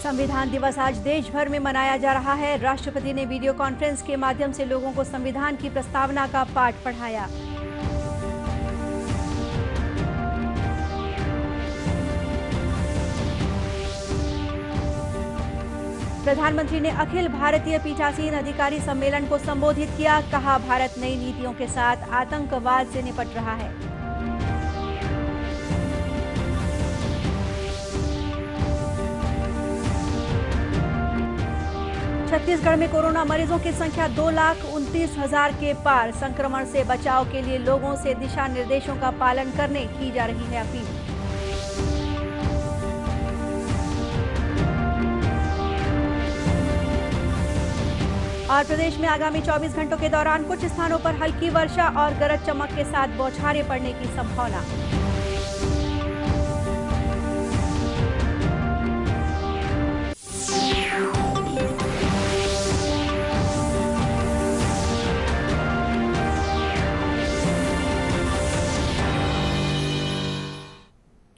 संविधान दिवस आज देश भर में मनाया जा रहा है। राष्ट्रपति ने वीडियो कॉन्फ्रेंस के माध्यम से लोगों को संविधान की प्रस्तावना का पाठ पढ़ाया। प्रधानमंत्री ने अखिल भारतीय पीठासीन अधिकारी सम्मेलन को संबोधित किया। कहा, भारत नई नीतियों के साथ आतंकवाद से निपट रहा है। छत्तीसगढ़ में कोरोना मरीजों की संख्या 2,29,000 के पार। संक्रमण से बचाव के लिए लोगों से दिशा निर्देशों का पालन करने की जा रही है अपील। और प्रदेश में आगामी 24 घंटों के दौरान कुछ स्थानों पर हल्की वर्षा और गरज चमक के साथ बौछारें पड़ने की संभावना।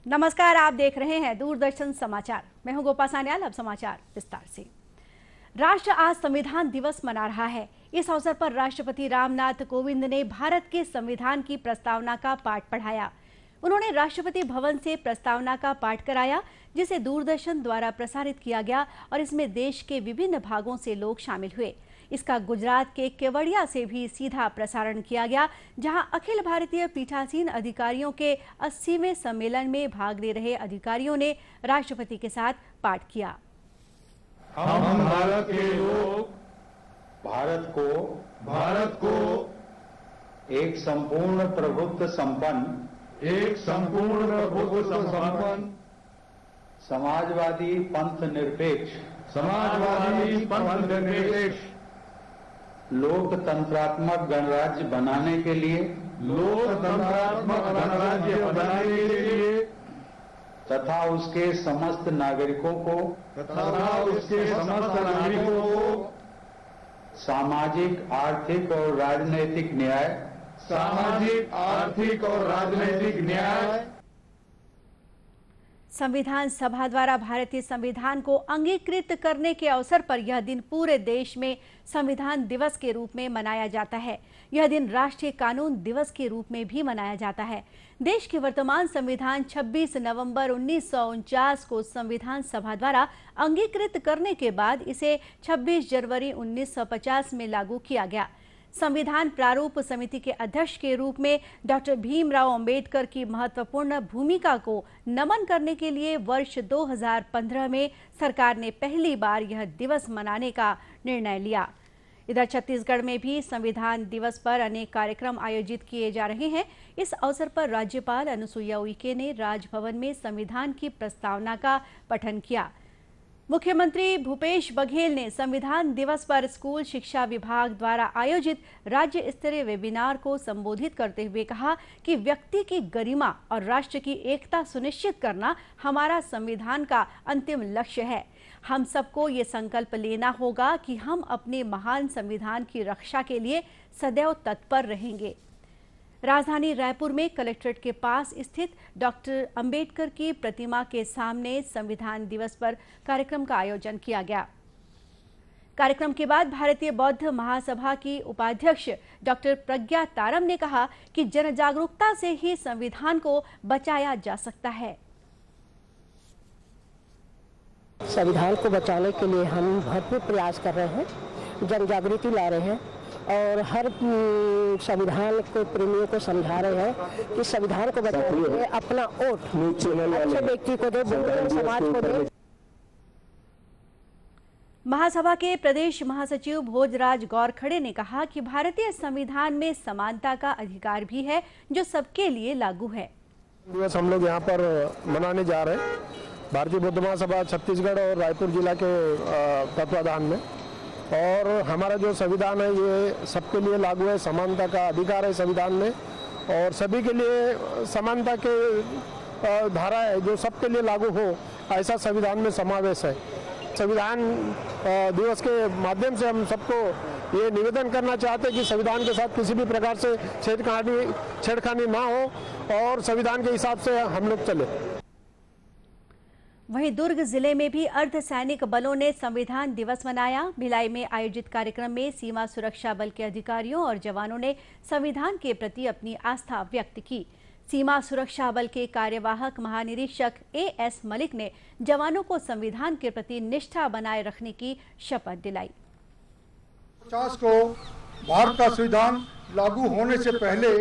नमस्कार, आप देख रहे हैं दूरदर्शन समाचार। मैं हूं गोपा सान्याल। अब समाचार विस्तार से। राष्ट्र आज संविधान दिवस मना रहा है। इस अवसर पर राष्ट्रपति रामनाथ कोविंद ने भारत के संविधान की प्रस्तावना का पाठ पढ़ाया। उन्होंने राष्ट्रपति भवन से प्रस्तावना का पाठ कराया, जिसे दूरदर्शन द्वारा प्रसारित किया गया और इसमें देश के विभिन्न भागों से लोग शामिल हुए। इसका गुजरात के केवड़िया से भी सीधा प्रसारण किया गया, जहां अखिल भारतीय पीठासीन अधिकारियों के 80वें सम्मेलन में भाग ले रहे अधिकारियों ने राष्ट्रपति के साथ पाठ किया। हम भारत के लोग भारत को एक संपूर्ण प्रभुत्व संपन्न समाजवादी पंथ निरपेक्ष लोकतंत्रात्मक गणराज्य बनाने के लिए तथा उसके समस्त नागरिकों को सामाजिक, आर्थिक और राजनैतिक न्याय संविधान सभा द्वारा भारतीय संविधान को अंगीकृत करने के अवसर पर यह दिन पूरे देश में संविधान दिवस के रूप में मनाया जाता है। यह दिन राष्ट्रीय कानून दिवस के रूप में भी मनाया जाता है। देश के वर्तमान संविधान 26 नवंबर 1949 को संविधान सभा द्वारा अंगीकृत करने के बाद इसे 26 जनवरी 1950 में लागू किया गया। संविधान प्रारूप समिति के अध्यक्ष के रूप में डॉक्टर भीमराव अंबेडकर की महत्वपूर्ण भूमिका को नमन करने के लिए वर्ष 2015 में सरकार ने पहली बार यह दिवस मनाने का निर्णय लिया। इधर छत्तीसगढ़ में भी संविधान दिवस पर अनेक कार्यक्रम आयोजित किए जा रहे हैं। इस अवसर पर राज्यपाल अनुसुईया उइके ने राजभवन में संविधान की प्रस्तावना का पठन किया। मुख्यमंत्री भूपेश बघेल ने संविधान दिवस पर स्कूल शिक्षा विभाग द्वारा आयोजित राज्य स्तरीय वेबिनार को संबोधित करते हुए कहा कि व्यक्ति की गरिमा और राष्ट्र की एकता सुनिश्चित करना हमारा संविधान का अंतिम लक्ष्य है। हम सबको ये संकल्प लेना होगा कि हम अपने महान संविधान की रक्षा के लिए सदैव तत्पर रहेंगे। राजधानी रायपुर में कलेक्ट्रेट के पास स्थित डॉक्टर अंबेडकर की प्रतिमा के सामने संविधान दिवस पर कार्यक्रम का आयोजन किया गया। कार्यक्रम के बाद भारतीय बौद्ध महासभा की उपाध्यक्ष डॉक्टर प्रज्ञा तारम ने कहा कि जन जागरूकता से ही संविधान को बचाया जा सकता है। संविधान को बचाने के लिए हम भरपूर प्रयास कर रहे हैं, जन जागृति ला रहे हैं और हर संविधान को प्रेमियों को समझा रहे हैं कि संविधान को बचाने के लिए अपना वोट अच्छे व्यक्ति को दे, समाज को दे। महासभा के प्रदेश महासचिव भोजराज गौरखड़े ने कहा कि भारतीय संविधान में समानता का अधिकार भी है, जो सबके लिए लागू है। दिवस हम लोग यहाँ पर मनाने जा रहे हैं भारतीय बौद्ध महासभा छत्तीसगढ़ और रायपुर जिला के तत्वाधान में। और हमारा जो संविधान है ये सबके लिए लागू है, समानता का अधिकार है संविधान में और सभी के लिए समानता के धारा है जो सबके लिए लागू हो, ऐसा संविधान में समावेश है। संविधान दिवस के माध्यम से हम सबको ये निवेदन करना चाहते हैं कि संविधान के साथ किसी भी प्रकार से छेड़खानी ना हो और संविधान के हिसाब से हम लोग चले। वहीं दुर्ग जिले में भी अर्धसैनिक बलों ने संविधान दिवस मनाया। भिलाई में आयोजित कार्यक्रम में सीमा सुरक्षा बल के अधिकारियों और जवानों ने संविधान के प्रति अपनी आस्था व्यक्त की। सीमा सुरक्षा बल के कार्यवाहक महानिरीक्षक एएस मलिक ने जवानों को संविधान के प्रति निष्ठा बनाए रखने की शपथ दिलाई। 50 को भारत का संविधान लागू होने से पहले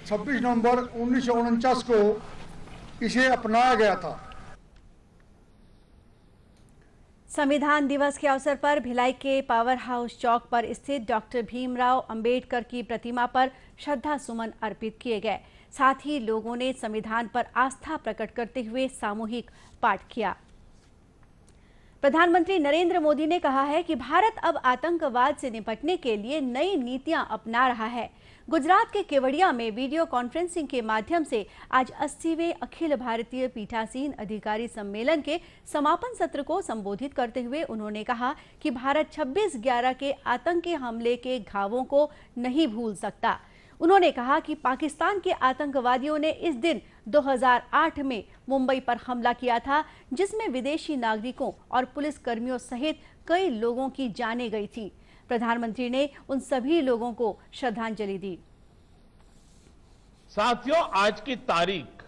26 नवंबर 1949 को इसे अपनाया गया था। संविधान दिवस के अवसर पर भिलाई के पावर हाउस चौक पर स्थित डॉक्टर भीमराव अंबेडकर की प्रतिमा पर श्रद्धा सुमन अर्पित किए गए। साथ ही लोगों ने संविधान पर आस्था प्रकट करते हुए सामूहिक पाठ किया। प्रधानमंत्री नरेंद्र मोदी ने कहा है कि भारत अब आतंकवाद से निपटने के लिए नई नीतियां अपना रहा है। गुजरात के केवड़िया में वीडियो कॉन्फ्रेंसिंग के माध्यम से आज 80वें अखिल भारतीय पीठासीन अधिकारी सम्मेलन के समापन सत्र को संबोधित करते हुए उन्होंने कहा कि भारत 26/11 के आतंकी हमले के घावों को नहीं भूल सकता। उन्होंने कहा कि पाकिस्तान के आतंकवादियों ने इस दिन 2008 में मुंबई पर हमला किया था, जिसमें विदेशी नागरिकों और पुलिस कर्मियों सहित कई लोगों की जानें गई थी। प्रधानमंत्री ने उन सभी लोगों को श्रद्धांजलि दी। साथियों, आज की तारीख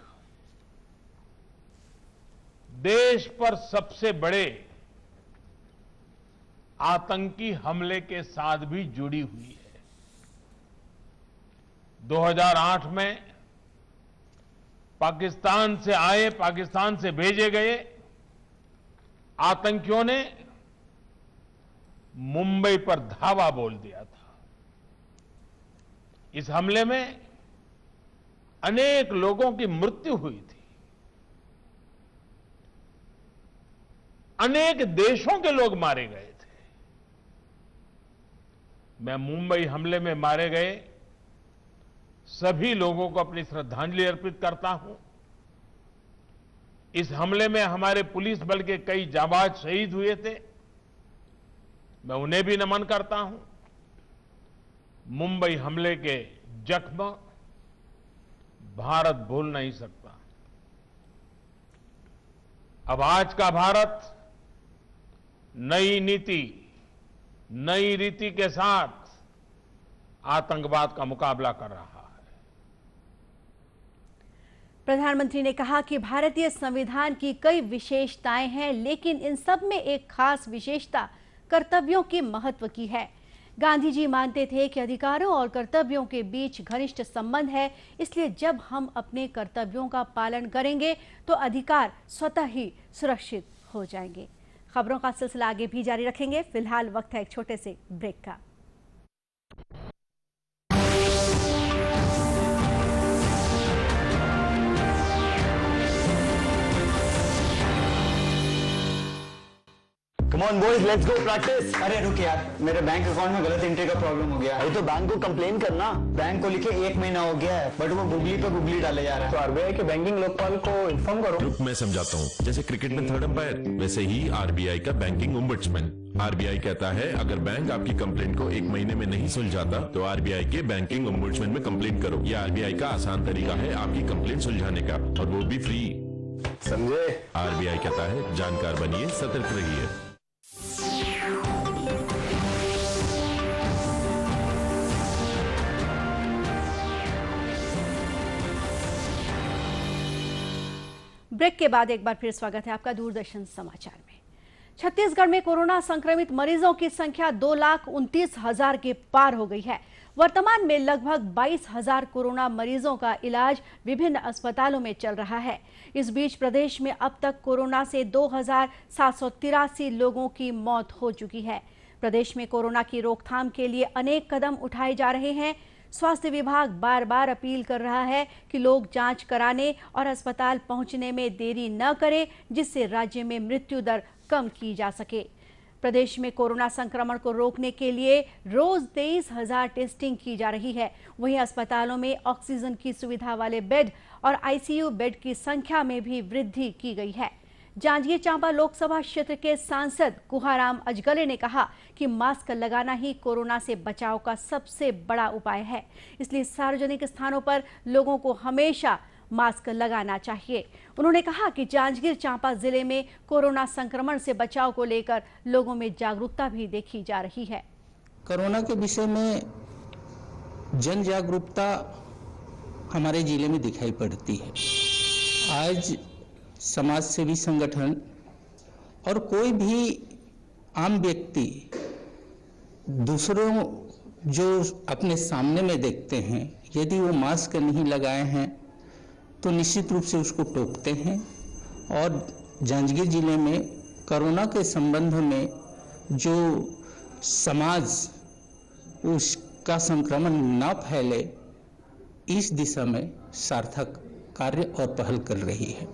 देश पर सबसे बड़े आतंकी हमले के साथ भी जुड़ी हुई है। 2008 में पाकिस्तान से भेजे गए आतंकियों ने मुंबई पर धावा बोल दिया था। इस हमले में अनेक लोगों की मृत्यु हुई थी। अनेक देशों के लोग मारे गए थे। मैं मुंबई हमले में मारे गए सभी लोगों को अपनी श्रद्धांजलि अर्पित करता हूं। इस हमले में हमारे पुलिस बल के कई जांबाज शहीद हुए थे, मैं उन्हें भी नमन करता हूं। मुंबई हमले के जख्म भारत भूल नहीं सकता। अब आज का भारत नई नीति, नई रीति के साथ आतंकवाद का मुकाबला कर रहा है। प्रधानमंत्री ने कहा कि भारतीय संविधान की कई विशेषताएं हैं, लेकिन इन सब में एक खास विशेषता कर्तव्यों के महत्व की है। गांधी जी मानते थे कि अधिकारों और कर्तव्यों के बीच घनिष्ठ संबंध है, इसलिए जब हम अपने कर्तव्यों का पालन करेंगे तो अधिकार स्वतः ही सुरक्षित हो जाएंगे। खबरों का सिलसिला आगे भी जारी रखेंगे। फिलहाल वक्त है एक छोटे से ब्रेक का। Come on boys, let's go practice. अरे रुक यार, मेरे बैंक अकाउंट में गलत एंट्री का प्रॉब्लम हो गया। अरे तो बैंक को कंप्लेन करना। बैंक को लिखे 1 महीना हो गया है, बट वो गुगली पे गुगली डाले जा रहा है। तो आरबीआई के बैंकिंग लोकपाल को इन्फॉर्म करो। रुक, मैं समझाता हूँ। जैसे क्रिकेट में थर्ड अंपायर, वैसे ही आरबीआई का बैंकिंग ओम्बड्समैन। आरबीआई कहता है अगर बैंक आपकी कंप्लेंट को 1 महीने में नहीं सुलझाता तो आरबीआई के बैंकिंग ओम्बड्समैन में कंप्लेंट करो। यह आरबीआई का आसान तरीका है आपकी कंप्लेंट सुलझाने का, और वो भी फ्री। समझे? आरबीआई कहता है जानकार बनिए, सतर्क रहिए। ब्रेक के बाद एक बार फिर स्वागत है आपका दूरदर्शन समाचार में। छत्तीसगढ़ में कोरोना संक्रमित मरीजों की संख्या 2,29,000 के पार हो गई है। वर्तमान में लगभग 22,000 कोरोना मरीजों का इलाज विभिन्न अस्पतालों में चल रहा है। इस बीच प्रदेश में अब तक कोरोना से 2,783 लोगों की मौत हो चुकी है। प्रदेश में कोरोना की रोकथाम के लिए अनेक कदम उठाए जा रहे हैं। स्वास्थ्य विभाग बार बार अपील कर रहा है कि लोग जांच कराने और अस्पताल पहुंचने में देरी न करें, जिससे राज्य में मृत्यु दर कम की जा सके। प्रदेश में कोरोना संक्रमण को रोकने के लिए रोज 23,000 टेस्टिंग की जा रही है। वहीं अस्पतालों में ऑक्सीजन की सुविधा वाले बेड और आईसीयू बेड की संख्या में भी वृद्धि की गई है। जांजगीर चांपा लोकसभा क्षेत्र के सांसद कुहाराम अजगले ने कहा कि मास्क लगाना ही कोरोना से बचाव का सबसे बड़ा उपाय है, इसलिए सार्वजनिक स्थानों पर लोगों को हमेशा मास्क लगाना चाहिए। उन्होंने कहा कि जांजगीर चांपा जिले में कोरोना संक्रमण से बचाव को लेकर लोगों में जागरूकता भी देखी जा रही है। कोरोना के विषय में जन जागरूकता हमारे जिले में दिखाई पड़ती है। आज समाज सेवी संगठन और कोई भी आम व्यक्ति दूसरों जो अपने सामने में देखते हैं, यदि वो मास्क नहीं लगाए हैं तो निश्चित रूप से उसको टोकते हैं। और जांजगीर जिले में कोरोना के संबंध में जो समाज उसका संक्रमण न फैले, इस दिशा में सार्थक कार्य और पहल कर रही है।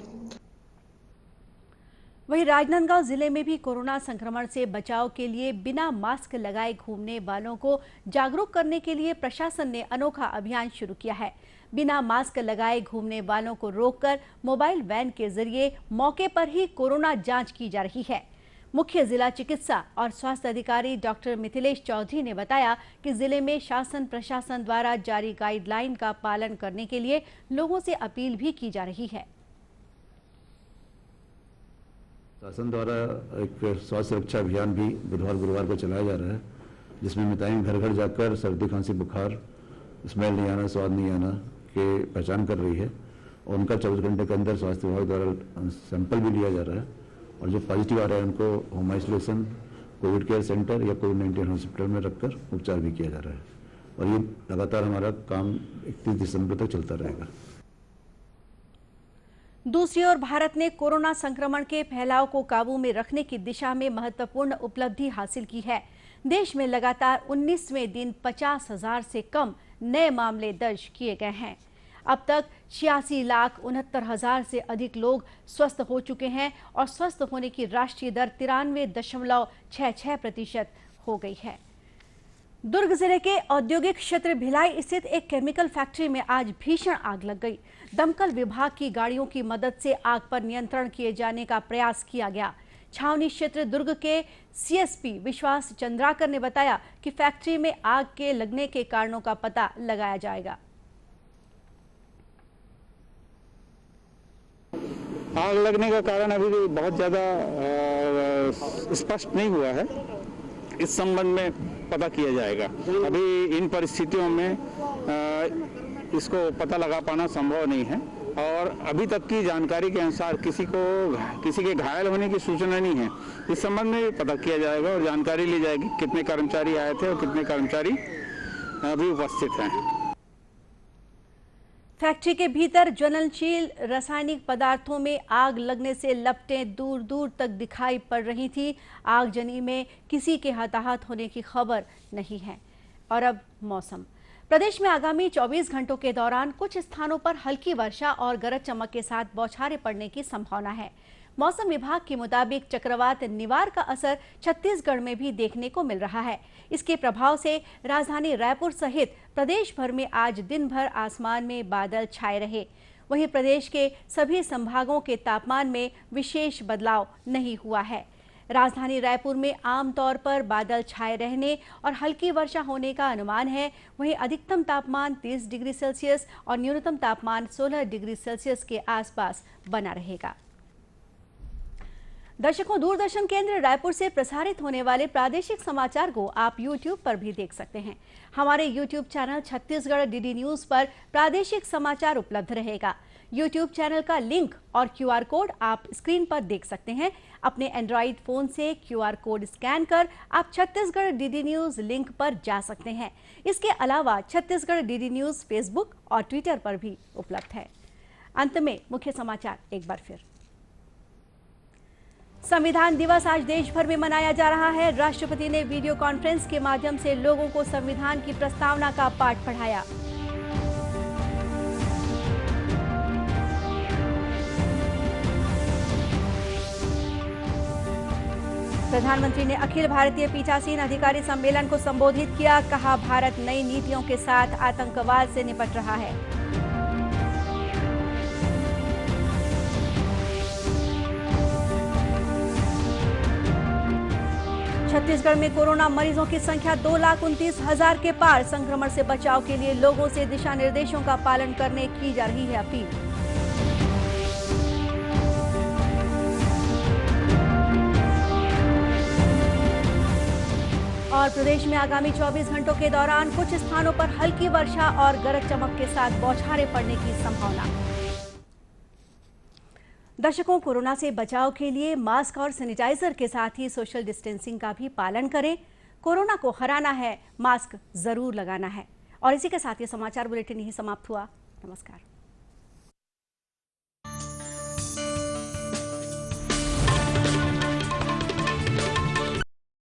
वहीं राजनांदगांव जिले में भी कोरोना संक्रमण से बचाव के लिए बिना मास्क लगाए घूमने वालों को जागरूक करने के लिए प्रशासन ने अनोखा अभियान शुरू किया है। बिना मास्क लगाए घूमने वालों को रोककर मोबाइल वैन के जरिए मौके पर ही कोरोना जांच की जा रही है। मुख्य जिला चिकित्सा और स्वास्थ्य अधिकारी डॉक्टर मिथिलेश चौधरी ने बताया कि जिले में शासन प्रशासन द्वारा जारी गाइडलाइन का पालन करने के लिए लोगों से अपील भी की जा रही है। शासन द्वारा एक स्वास्थ्य सुरक्षा अभियान भी बुधवार गुरुवार को चलाया जा रहा है, जिसमें मिताएं घर घर जाकर सर्दी खांसी बुखार, स्मेल नहीं आना, स्वाद नहीं आना के पहचान कर रही है और उनका 24 घंटे के अंदर स्वास्थ्य विभाग द्वारा सैंपल भी लिया जा रहा है और जो पॉजिटिव आ रहा है उनको home isolation, Covid care centre या कोविड-19 हॉस्पिटल में रखकर उपचार भी किया जा रहा है और ये लगातार हमारा काम 31 दिसंबर तक चलता रहेगा। दूसरी ओर भारत ने कोरोना संक्रमण के फैलाव को काबू में रखने की दिशा में महत्वपूर्ण उपलब्धि हासिल की है। देश में लगातार 19वें दिन 50,000 से कम नए मामले दर्ज किए गए हैं। अब तक 86,69,000 से अधिक लोग स्वस्थ हो चुके हैं और स्वस्थ होने की राष्ट्रीय दर 93.66% हो गई है। दुर्ग जिले के औद्योगिक क्षेत्र भिलाई स्थित एक केमिकल फैक्ट्री में आज भीषण आग लग गई। दमकल विभाग की गाड़ियों की मदद से आग पर नियंत्रण किए जाने का प्रयास किया गया। छावनी क्षेत्र दुर्ग के सीएसपी विश्वास चंद्राकर ने बताया कि फैक्ट्री में आग के लगने के कारणों का पता लगाया जाएगा। आग लगने का कारण अभी भी बहुत ज़्यादा स्पष्ट नहीं हुआ है, इस संबंध में पता किया जाएगा। अभी इन परिस्थितियों में इसको पता लगा पाना संभव नहीं है और अभी तक की जानकारी के अनुसार किसी के घायल होने की सूचना नहीं है। इस संबंध में पता किया जाएगा और जानकारी ली जाएगी कितने कर्मचारी आए थे और कितने कर्मचारी अभी उपस्थित हैं। फैक्ट्री के भीतर ज्वलनशील रासायनिक पदार्थों में आग लगने से लपटें दूर दूर तक दिखाई पड़ रही थी। आगजनी में किसी के हताहत होने की खबर नहीं है। और अब मौसम। प्रदेश में आगामी 24 घंटों के दौरान कुछ स्थानों पर हल्की वर्षा और गरज चमक के साथ बौछारें पड़ने की संभावना है। मौसम विभाग के मुताबिक चक्रवात निवार का असर छत्तीसगढ़ में भी देखने को मिल रहा है। इसके प्रभाव से राजधानी रायपुर सहित प्रदेश भर में आज दिन भर आसमान में बादल छाए रहे। वहीं प्रदेश के सभी संभागों के तापमान में विशेष बदलाव नहीं हुआ है। राजधानी रायपुर में आमतौर पर बादल छाए रहने और हल्की वर्षा होने का अनुमान है। वहीं अधिकतम तापमान 30 डिग्री सेल्सियस और न्यूनतम तापमान 16 डिग्री सेल्सियस के आसपास बना रहेगा। दर्शकों, दूरदर्शन केंद्र रायपुर से प्रसारित होने वाले प्रादेशिक समाचार को आप YouTube पर भी देख सकते हैं। हमारे YouTube channel Chhattisgarh DD news पर प्रादेशिक समाचार उपलब्ध रहेगा। YouTube चैनल का लिंक और QR कोड आप स्क्रीन पर देख सकते हैं। अपने एंड्रॉइड फोन से QR कोड स्कैन कर आप छत्तीसगढ़ डीडी न्यूज लिंक पर जा सकते हैं। इसके अलावा छत्तीसगढ़ डीडी न्यूज फेसबुक और ट्विटर पर भी उपलब्ध है। अंत में मुख्य समाचार एक बार फिर। संविधान दिवस आज देश भर में मनाया जा रहा है। राष्ट्रपति ने वीडियो कॉन्फ्रेंस के माध्यम से लोगों को संविधान की प्रस्तावना का पाठ पढ़ाया। प्रधानमंत्री ने अखिल भारतीय पीठासीन अधिकारी सम्मेलन को संबोधित किया। कहा, भारत नई नीतियों के साथ आतंकवाद से निपट रहा है। छत्तीसगढ़ में कोरोना मरीजों की संख्या 2,29,000 के पार। संक्रमण से बचाव के लिए लोगों से दिशा निर्देशों का पालन करने की जा रही है अपील। और प्रदेश में आगामी 24 घंटों के दौरान कुछ स्थानों पर हल्की वर्षा और गरज चमक के साथ बौछारें पड़ने की संभावना। दर्शकों, कोरोना से बचाव के लिए मास्क और सैनिटाइजर के साथ ही सोशल डिस्टेंसिंग का भी पालन करें। कोरोना को हराना है, मास्क जरूर लगाना है। और इसी के साथ ये समाचार बुलेटिन यही समाप्त हुआ। नमस्कार।